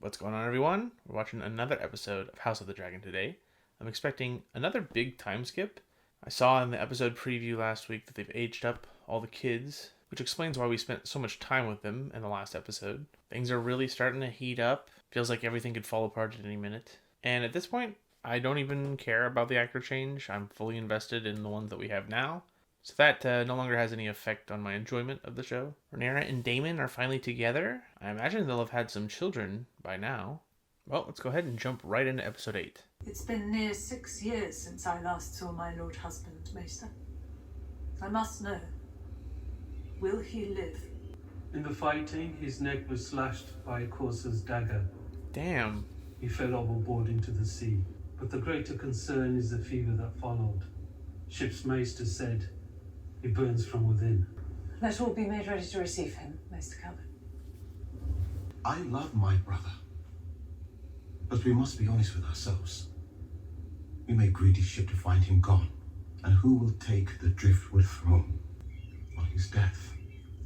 What's going on, everyone? We're watching another episode of House of the Dragon today. I'm expecting another big time skip. I saw in the episode preview last week that they've aged up all the kids, which explains why we spent so much time with them in the last episode. Things are really starting to heat up. Feels like everything could fall apart at any minute. And at this point, I don't even care about the actor change. I'm fully invested in the ones that we have now. So that no longer has any effect on my enjoyment of the show. Rhaenyra and Daemon are finally together. I imagine they'll have had some children by now. Well, let's go ahead and jump right into episode 8. It's been near 6 years since I last saw my lord husband, Maester. I must know, will he live? In the fighting, his neck was slashed by a courser's dagger. Damn. He fell overboard into the sea. But the greater concern is the fever that followed. Ship's Maester said, he burns from within. Let all be made ready to receive him, Maester Calvin. I love my brother. But we must be honest with ourselves. We may greedy ship to find him gone. And who will take the driftwood throne? On his death,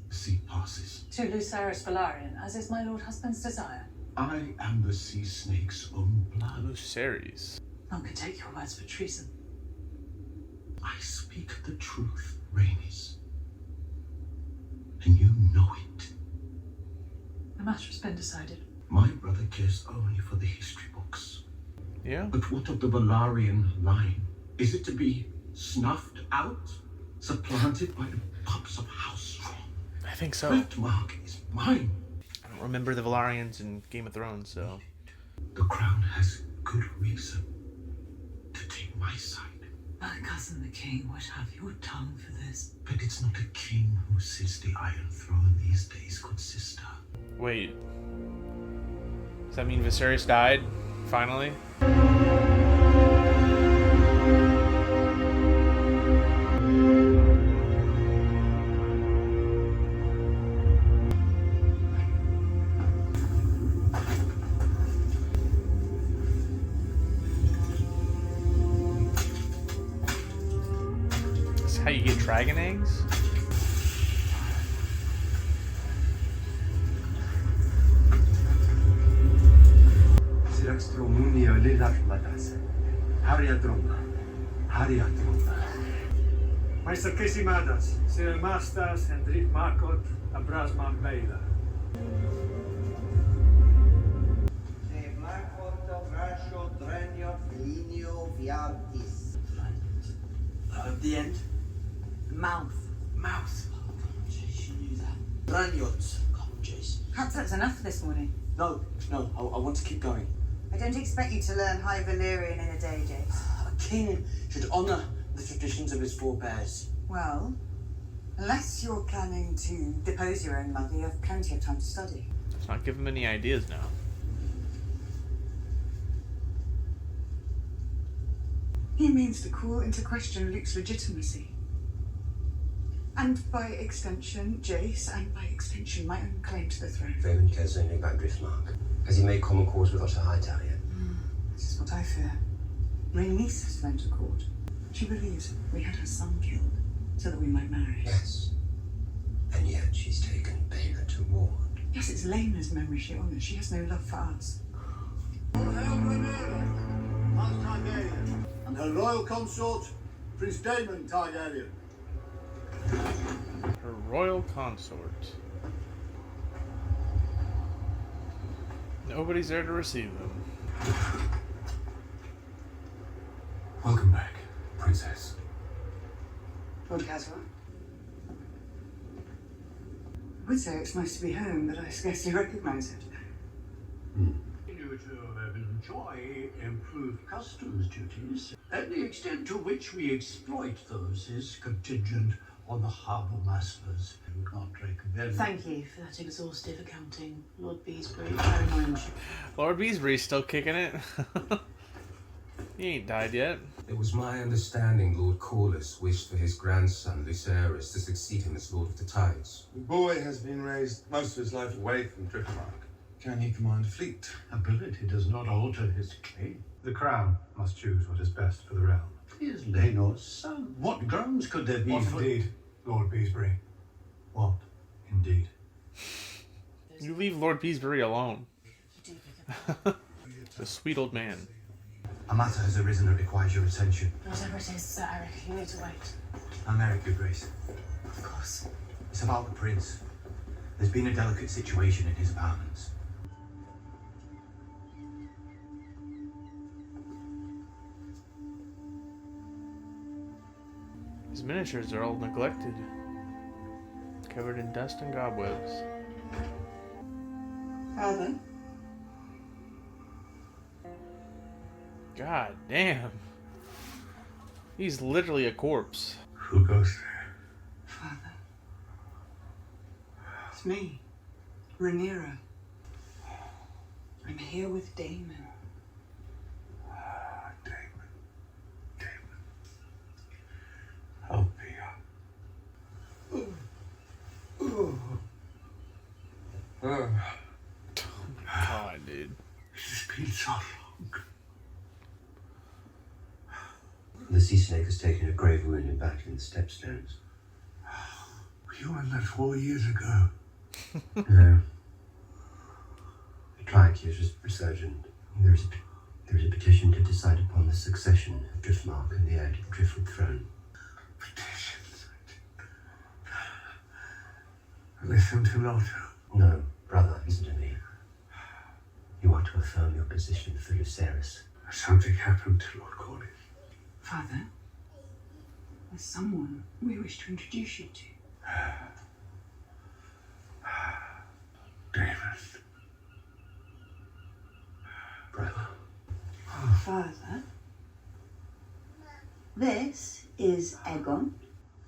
the sea passes. To Lucerys Velaryon, as is my lord husband's desire. I am the sea snake's own blood. Lucerys. None can take your words for treason. I speak the truth, Rhaenys. And you know it. The matter has been decided. My brother cares only for the history books. Yeah? But what of the Velaryon line? Is it to be snuffed out? Supplanted by the pups of House Strong? I think so. That mark is mine. I don't remember the Velaryons in Game of Thrones, so... The crown has good reason to take my side. My cousin the king would have your tongue for this. But it's not a king who sits the Iron Throne these days, good sister. Wait. Does that mean Viserys died? Finally? Is this how you get dragon eggs? Maester Kisimadas, Sir Mastas, Hendrik Markot, Abrasman Bela. The end? Mouth. Mouth. Oh, come on, Jace, you knew that. Branyot. Come on, Jace. Perhaps that's enough this morning. No, I want to keep going. I don't expect you to learn High Valyrian in a day, Jace. A king should honour the traditions of his forebears. Well, unless you're planning to depose your own mother, you have plenty of time to study. Let's not give him any ideas now. He means to call into question Luke's legitimacy. And by extension, Jace, and by extension, my own claim to the throne. Vaemond cares only about Driftmark. Has he made common cause with Otter Hightower yet? This is what I fear. Rhaenys has flown to court. She believes we had her son killed so that we might marry. Yes. And yet she's taken Baela to ward. Yes, it's Laena's memory she honours. She has no love for us. And her royal consort, Prince Daemon Targaryen. Her royal consort. Nobody's there to receive them. Welcome back, Princess. Lord Caswell. I would say it's nice to be home, but I scarcely recognise it. Continue to enjoy improved customs duties, and the extent to which we exploit those is contingent on the harbour masters who can't recommend. Thank you for that exhaustive accounting, Lord Beesbury. I remind you. Lord Beesbury's still kicking it. He ain't died yet. It was my understanding Lord Corlys wished for his grandson, Lucerys, to succeed him as Lord of the Tides. The boy has been raised most of his life away from Driftmark. Can he command a fleet? Ability does not alter his claim. The crown must choose what is best for the realm. He is Laenor's son. What grounds could there be What for... indeed, Lord Beesbury? What indeed? You leave Lord Beesbury alone. The sweet old man. A matter has arisen that requires your attention. Whatever it is, Sir Eric, you need to wait. America, Grace. Of course. It's about the prince. There's been a delicate situation in his apartments. His miniatures are all neglected, covered in dust and cobwebs. Father? God damn. He's literally a corpse. Who goes there? Father. It's me, Rhaenyra. I'm here with Damon. Damon. Help me up. God, dude. It's been so long. The sea snake has taken a grave wound in battle in the Stepstones. You won that 4 years ago. No. The Triaceus is resurgent. There is a petition to decide upon the succession of Driftmark and the heir to the Driftwood throne. Petitions. Listen to Lotto. No, brother, listen to me. You are to affirm your position for Lucerys. Something happened to Lord Corlys. Father, there's someone we wish to introduce you to. Damon. Brother. Father, this is Aegon,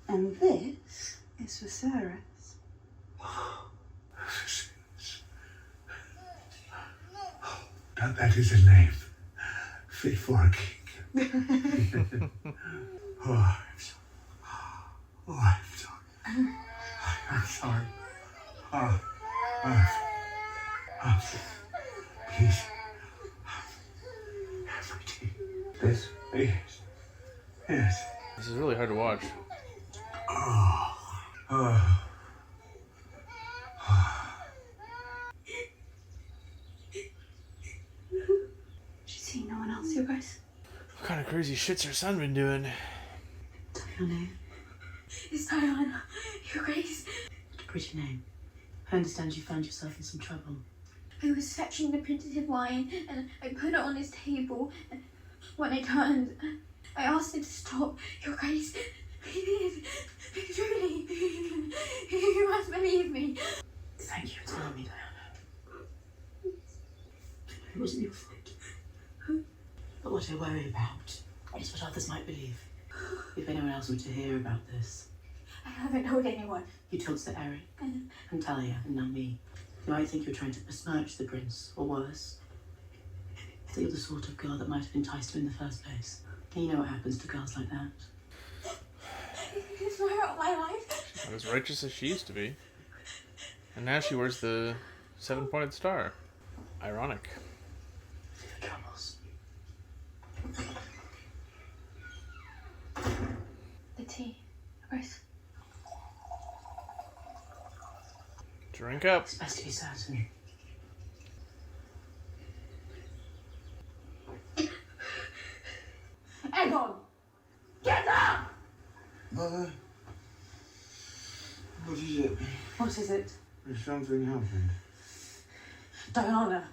and this is Viserys. That is a name fit for a king. Oh, I'm sorry. I'm sorry. Please. Have my tea. This? Yes. This is really hard to watch. She's seen no one else, your grace. What kind of crazy shit's her son been doing? Diana. It's Diana, your grace. Pretty name. I understand you found yourself in some trouble. I was fetching the printed wine and I put it on his table. And when I turned, I asked him to stop. Your grace, he did. Truly, you must believe me. Thank you for telling me, Diana. It wasn't your fault. But what I worry about is what others might believe. If anyone else were to hear about this. I haven't told anyone. You told Sir Eric, and Talia, and now me. You might think you're trying to besmirch the prince, or worse. That you're the sort of girl that might have enticed him in the first place. And you know what happens to girls like that. You swear on my life. She's not as righteous as she used to be. And now she wears the 7-pointed star. Ironic. Your troubles. The tea, your grace. Drink up. It's best to be certain. Aegon, get up! Mother, what is it? What is it? Has something happened? Diana.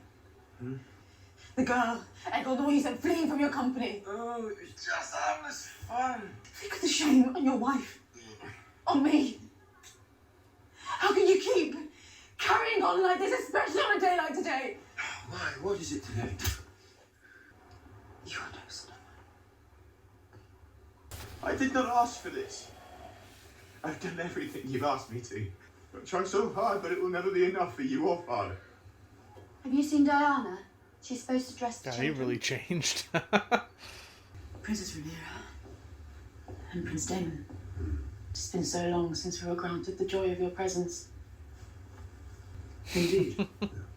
The girl. Aegon, the one you sent fleeing from your company. Oh, it's just harmless fun. Think of the shame on your wife. On me. How can you keep carrying on like this, especially on a day like today? Why? What is it today? You are no son of I did not ask for this. I've done everything you've asked me to. I've tried so hard, but it will never be enough for you or Father. Have you seen Diana? She's supposed to dress the God, he children. really changed. Princess Rhaenyra and Prince Damon. It's been so long since we were granted the joy of your presence. Indeed,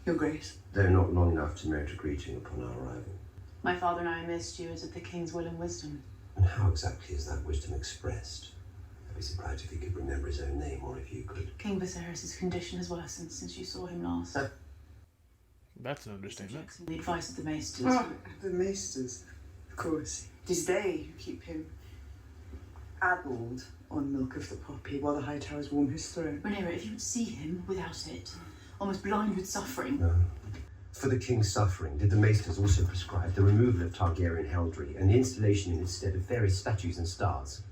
your grace. Though not long enough to merit a greeting upon our arrival. My father and I are mere stewards of the king's will and wisdom. And how exactly is that wisdom expressed? I'd be surprised if he could remember his own name, or if you could. King Viserys' condition has worsened since you saw him last. That's an understatement. The advice of the Maesters. Oh, the Maesters, of course. It is they who keep him addled on milk of the poppy while the High Towers warm his throat. Rhaenyra, if you would see him without it, almost blind with suffering. No. For the king's suffering, did the Maesters also prescribe the removal of Targaryen heraldry and the installation in its stead of various statues and stars?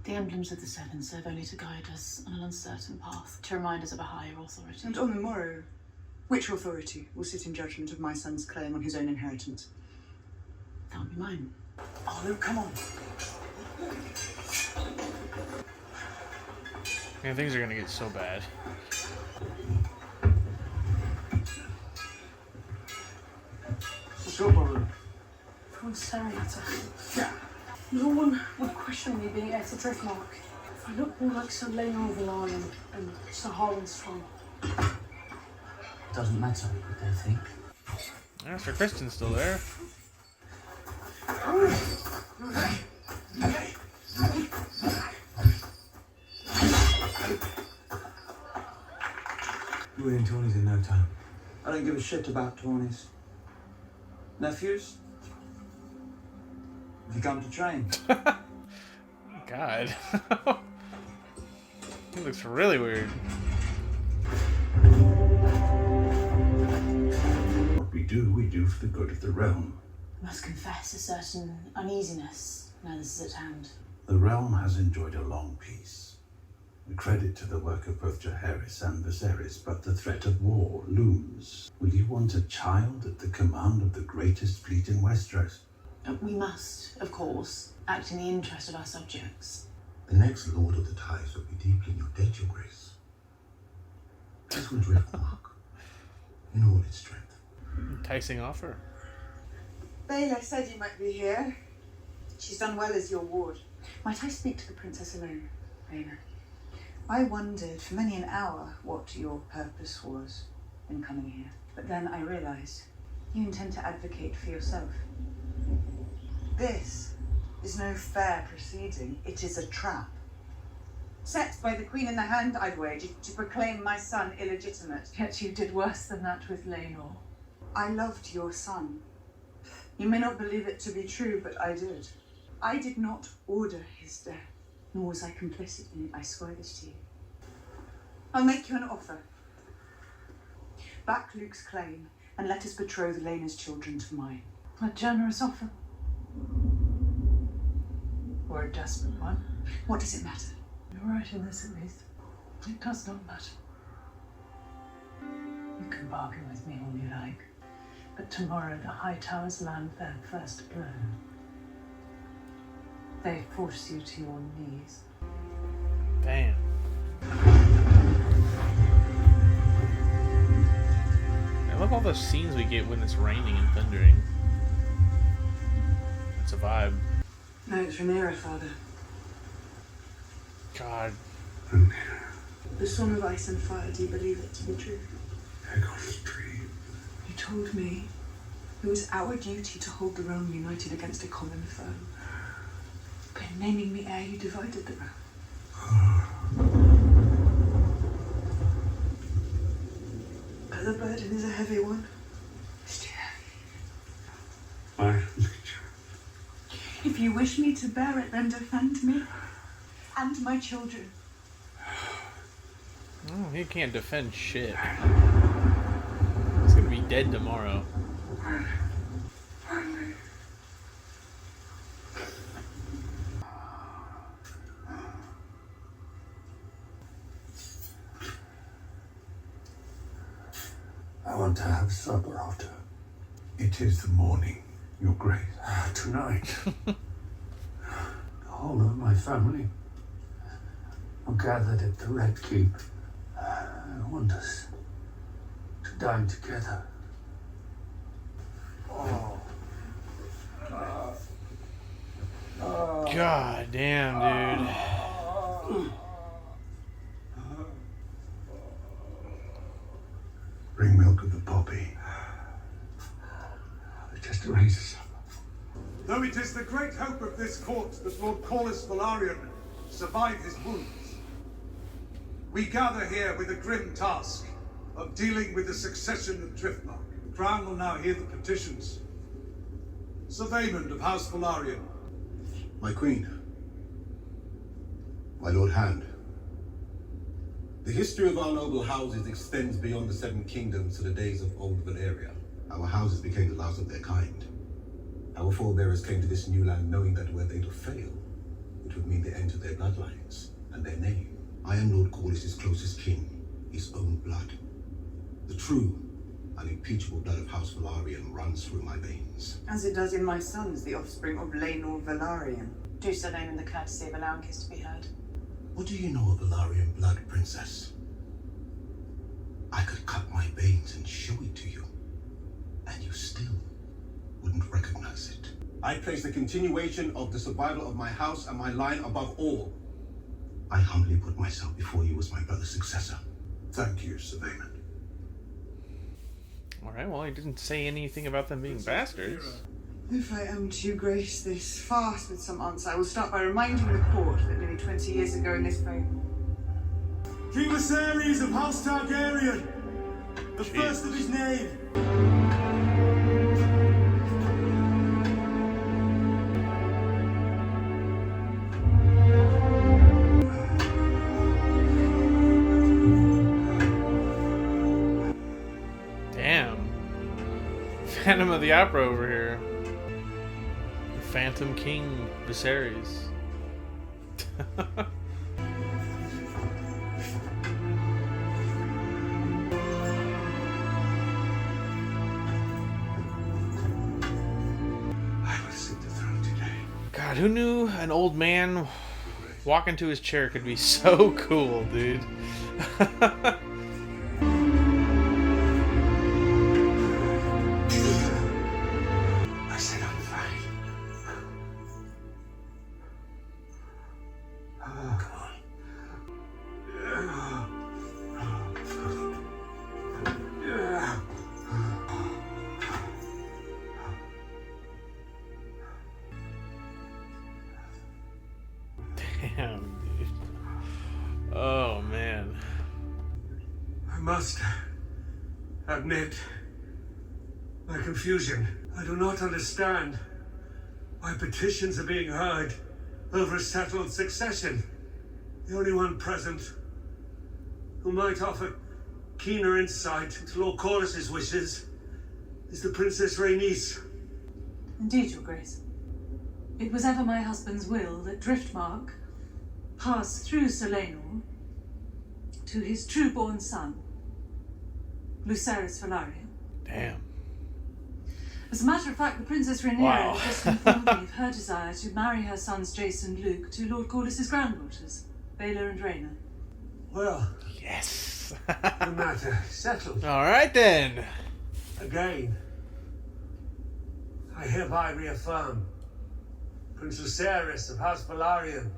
The emblems of the Seven serve only to guide us on an uncertain path, to remind us of a higher authority. And on the morrow, which authority will sit in judgment of my son's claim on his own inheritance? That would be mine. Oh, Luke, come on. Man, things are gonna get so bad. What's your problem? From Seriata. Yeah. No one would question me being heir to Driftmark if I looked more like Sir Laenor Velaryon and Sir Harwin Strong. Doesn't matter what they think. Yeah, Sir Kristen's still there. We're in Tawny's in no time. I don't give a shit about Tawny's. Nephews? Have you come to train? God. He looks really weird. What we do for the good of the realm. I must confess a certain uneasiness now this is at hand. The realm has enjoyed a long peace. A credit to the work of both Jaehaerys and Viserys, but the threat of war looms. Will you want a child at the command of the greatest fleet in Westeros? We must, of course, act in the interest of our subjects. The next Lord of the Tides will be deeply in your debt, Your Grace. This will Driftmark in all its strength. Enticing offer. Baela said you might be here. She's done well as your ward. Might I speak to the princess alone, Baela? I wondered for many an hour what your purpose was in coming here. But then I realized you intend to advocate for yourself. This is no fair proceeding. It is a trap. Set by the Queen in the Hand, I'd wager, to proclaim my son illegitimate. Yet you did worse than that with Laenor. I loved your son. You may not believe it to be true, but I did. I did not order his death, nor was I complicit in it, I swear this to you. I'll make you an offer. Back Luke's claim, and let us betroth Laena's children to mine. A generous offer. Or a desperate one. What does it matter? You're right in this, at least. It does not matter. You can bargain with me all you like, but tomorrow the High Towers land their first blow. They force you to your knees. Damn. I love all those scenes we get when it's raining and thundering. It's a vibe. No, it's Rhaenyra, Father. God. The Song of Ice and Fire, do you believe it to be true? Aegon's dream. You told me it was our duty to hold the realm united against a common foe. But in naming me heir, you divided the realm. But the burden is a heavy one. It's too heavy. If you wish me to bear it, then defend me and my children. Oh, he can't defend shit. He's gonna be dead tomorrow. I want to have supper after. It is the morning, Your Grace. Tonight, the whole of my family are gathered at the Red Keep. I want us to dine together. God damn, dude. Bring milk of the poppy. Just to raise us up. Though it is the great hope of this court that Lord Corlys Velaryon survive his wounds, we gather here with a grim task. of dealing with the succession of Driftmark. The Crown will now hear the petitions. Sir Vaymond of House Velaryon. My queen. My Lord Hand. The history of our noble houses extends beyond the Seven Kingdoms to the days of old Valeria. Our houses became the last of their kind. Our forebearers came to this new land knowing that were they to fail, it would mean the end to their bloodlines and their name. I am Lord Corlys's closest kin, his own blood. The true, unimpeachable blood of House Velaryon runs through my veins. As it does in my sons, the offspring of Laenor Velaryon. Do Sir Vaymond the courtesy of allowing his to be heard. What do you know of Velaryon blood, princess? I could cut my veins and show it to you, and you still wouldn't recognize it. I place the continuation of the survival of my house and my line above all. I humbly put myself before you as my brother's successor. Thank you, Sir Vaymond. Alright, well, he didn't say anything about them being bastards. If I am to grace this fast with some answer, I will start by reminding the court that nearly 20 years ago in this very... King Viserys of House Targaryen, the first of his name. Damn. Phantom of the Opera over here. The Phantom King Viserys. God, who knew an old man walking to his chair could be so cool, dude? I said I'm fine. Come on. Damn, dude. Oh, man. I must admit my confusion. I do not understand why petitions are being heard over a settled succession. The only one present who might offer keener insight into Lord Corlys's wishes is the Princess Rhaenys. Indeed, Your Grace. It was ever my husband's will that Driftmark pass through Sir Laenor to his true-born son, Lucerys Velaryon. Damn. As a matter of fact, the Princess Rhaenyra just informed me of her desire to marry her sons Jason and Luke to Lord Corlys's granddaughters, Baela and Rhaena. Well, yes. The matter settled. All right then. Again, I hereby reaffirm Prince Lucerys of House Velaryon.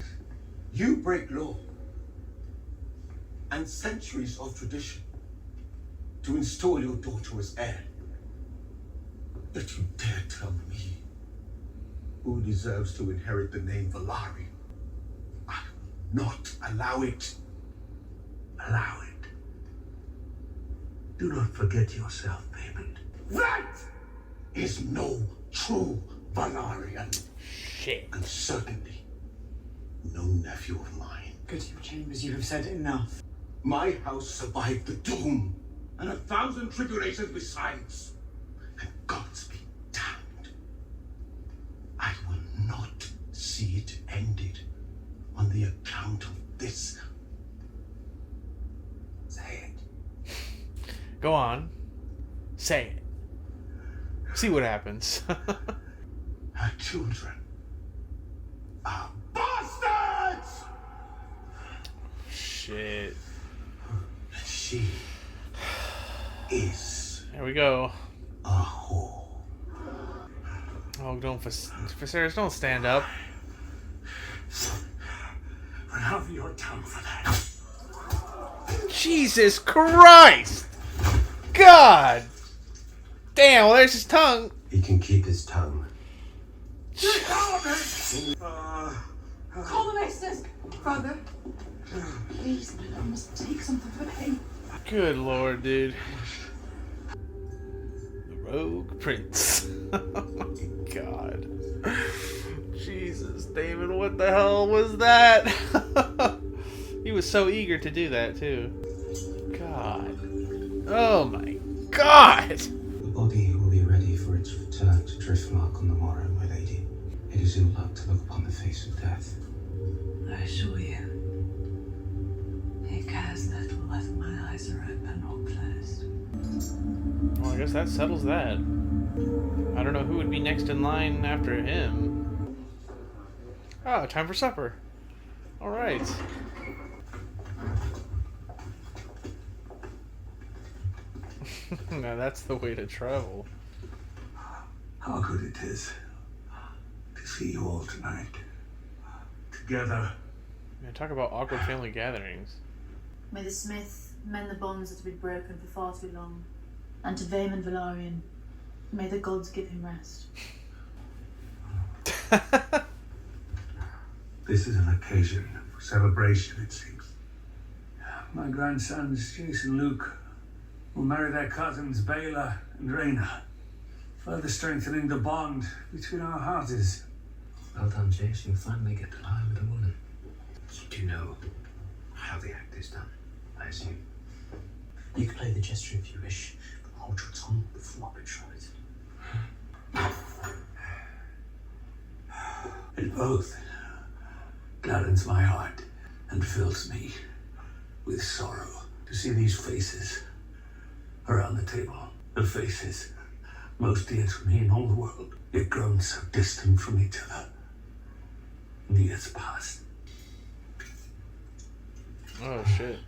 You break law and centuries of tradition to install your daughter as heir. Yet you dare tell me who deserves to inherit the name Velaryon. I will not allow it. Allow it. Do not forget yourself, Vaymond. That is no true Velaryon. Shit. And certainly no nephew of mine. Go to your chambers, you have said enough. My house survived the doom and 1,000 tribulations besides. And Gods be damned. I will not see it ended on the account of this. Say it. Go on. Say it. See what happens. Her children are bastards! Shit. And she is... There we go. A whore. Oh, don't, Viserys, don't stand up. Have your tongue for that. Jesus Christ! God! Damn, well, there's his tongue. He can keep his tongue. Call the maesters! Father, please, I must take something for him. Good lord, dude. The Rogue Prince. Oh my god. Jesus, David, what the hell was that? He was so eager to do that, too. God. Oh my god! The body will be ready for its return to Driftmark on the morrow, my lady. It is ill luck to look upon the face of death. I assure you, it cares little whether my eyes are open or closed. Well, I guess that settles that. I don't know who would be next in line after him. Oh, time for supper. Alright. Now that's the way to travel. How good it is to see you all tonight. Together. Yeah, talk about awkward family gatherings. May the Smith mend the bonds that have been broken for far too long. And to Vaemon Velaryon, may the gods give him rest. This is an occasion for celebration, it seems. My grandsons, Jace and Luke, will marry their cousins, Baela and Rhaena, further strengthening the bond between our houses. Well done, Jace. You finally get to lie with a woman. You do know how the act is done, I assume. You can play the gesture if you wish, but hold your tongue before I betroth it. It both gladdens my heart and fills me with sorrow to see these faces around the table. The faces most dear to me in all the world, yet grown so distant from each other in the years past. Oh shit.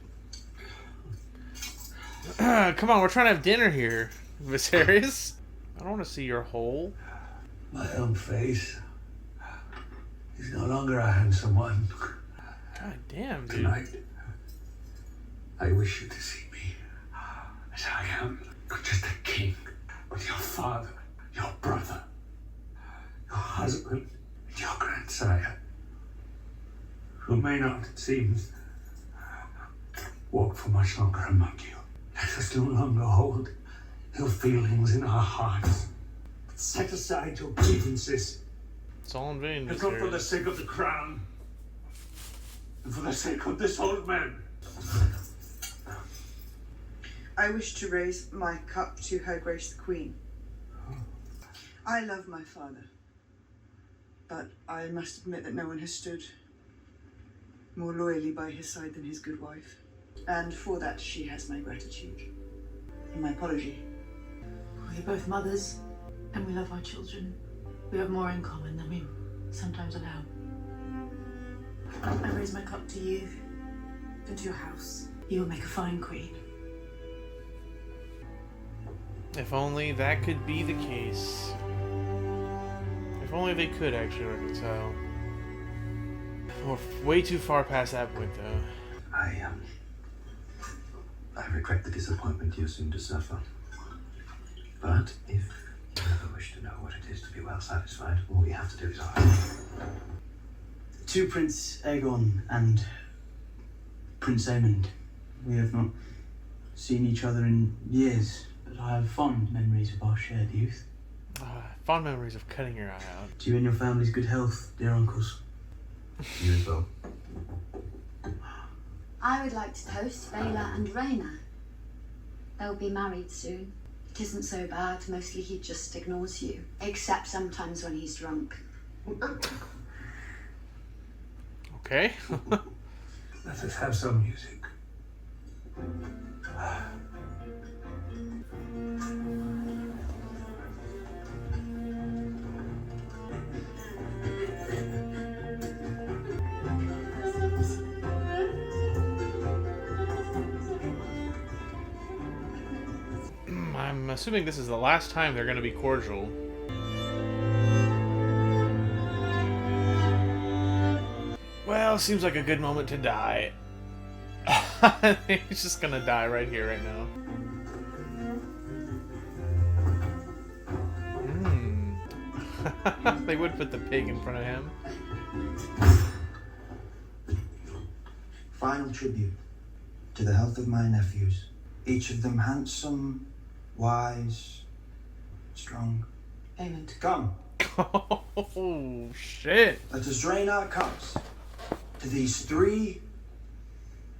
Come on, we're trying to have dinner here, Viserys. I don't want to see your hole. My own face is no longer a handsome one. God damn, dude. Tonight, I wish you to see me as I am. Not just a king, but your father, your brother, your husband, and your grandsire, who may not, it seems, walk for much longer among you. Let us no longer hold ill feelings in our hearts. Set aside your grievances. It's all in vain, If not for the Viserys. sake of the crown, and for the sake of this old man. I wish to raise my cup to Her Grace the Queen. I love my father, but I must admit that no one has stood more loyally by his side than his good wife. And for that, she has my gratitude and my apology. We're both mothers, and we love our children. We have more in common than we sometimes allow. I raise my cup to you and to your house. You will make a fine queen. If only that could be the case. If only they could actually reconcile. We're way too far past that point, though. I regret the disappointment you're soon to suffer. But if you ever wish to know what it is to be well satisfied, all you have to do is ask. To Prince Aegon and Prince Aemond, we have not seen each other in years, but I have fond memories of our shared youth. Fond memories of cutting your eye out. To you and your family's good health, dear uncles. You as well. I would like to toast Baela and Rhaena. They'll be married soon. It isn't so bad. Mostly he just ignores you. Except sometimes when he's drunk. Okay. Let us have some music. I'm assuming this is the last time they're going to be cordial. Well, seems like a good moment to die. He's just gonna die right here, right now. They would put the pig in front of him. Final tribute to the health of my nephews Each of them handsome, wise, strong. Aemond. Come. Oh, shit. Let us drain our cups to these 3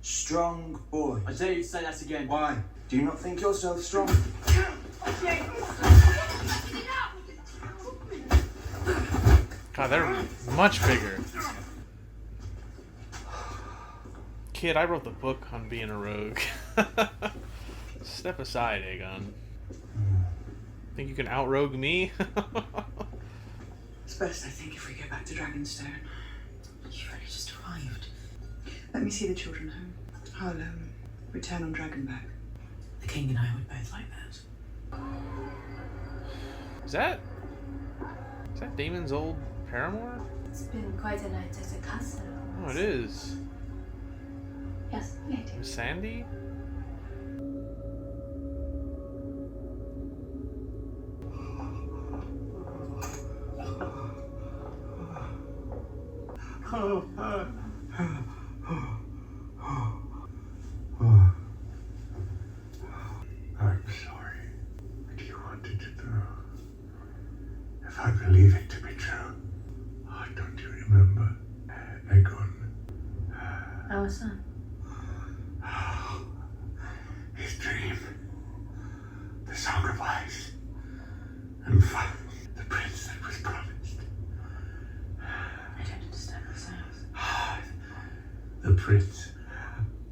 strong boys. I dare you to say that again. Why? Do you not think yourself strong? God, they're much bigger. Kid, I wrote the book on being a rogue. Step aside, Aegon. Think you can outrogue me? It's best, I think, if we go back to Dragonstone. You've only just arrived. Let me see the children home. I'll return on Dragonback. The king and I would both like that. Is that Daemon's old paramour? It's been quite a night at the castle. Oh, it is. Yes, lady. Sandy? I'm sorry. What do you want it to do? If I believe it to be true, don't you remember Aegon? Our son. His dream, the Song of Ice, and fire, the prince that was promised. I don't understand myself. The prince.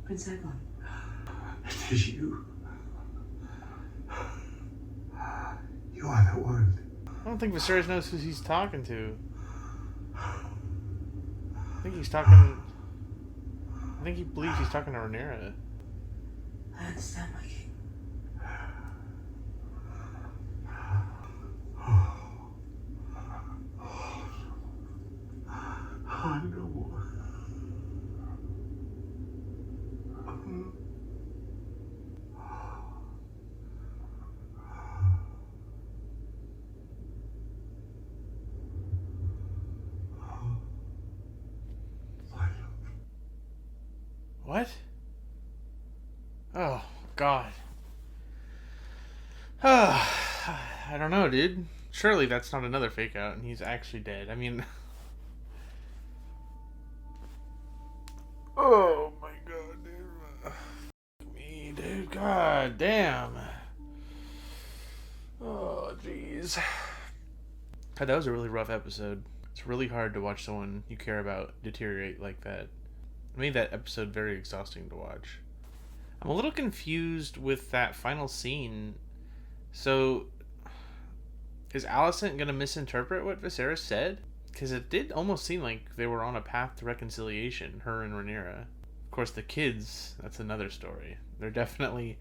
Prince Aegon. It is you. You are the one. I don't think Viserys knows who he's talking to. I think he believes he's talking to Rhaenyra. I understand, my king. I know. What? Oh, God. I don't know, dude. Surely that's not another fake out and he's actually dead. I mean... Oh my God, dude. Fuck me, dude. God damn. Oh, jeez. God, that was a really rough episode. It's really hard to watch someone you care about deteriorate like that. It made that episode very exhausting to watch. I'm a little confused with that final scene. So, is Alicent gonna misinterpret what Viserys said? Because it did almost seem like they were on a path to reconciliation, her and Rhaenyra. Of course, the kids, that's another story. They're definitely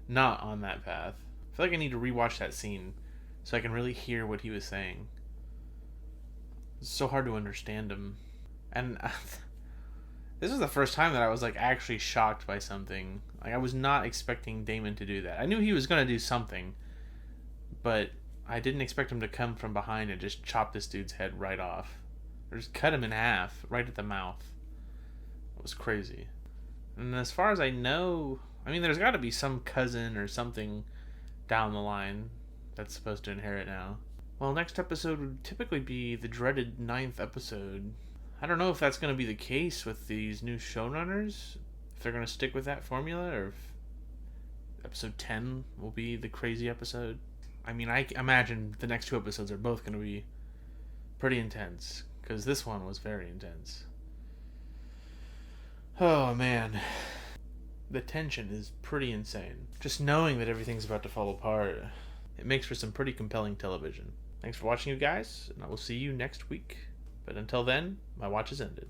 not on that path. I feel like I need to rewatch that scene so I can really hear what he was saying. It's so hard to understand him. And this was the first time that I was like actually shocked by something. Like, I was not expecting Daemon to do that. I knew he was going to do something, but I didn't expect him to come from behind and just chop this dude's head right off. Or just cut him in half, right at the mouth. It was crazy. And as far as I know, I mean, there's got to be some cousin or something down the line that's supposed to inherit now. Well, next episode would typically be the dreaded 9th episode. I don't know if that's going to be the case with these new showrunners, if they're going to stick with that formula, or if episode 10 will be the crazy episode. I mean, I imagine the next 2 episodes are both going to be pretty intense, because this one was very intense. Oh, man. The tension is pretty insane. Just knowing that everything's about to fall apart, it makes for some pretty compelling television. Thanks for watching, you guys, and I will see you next week. But until then, my watch is ended.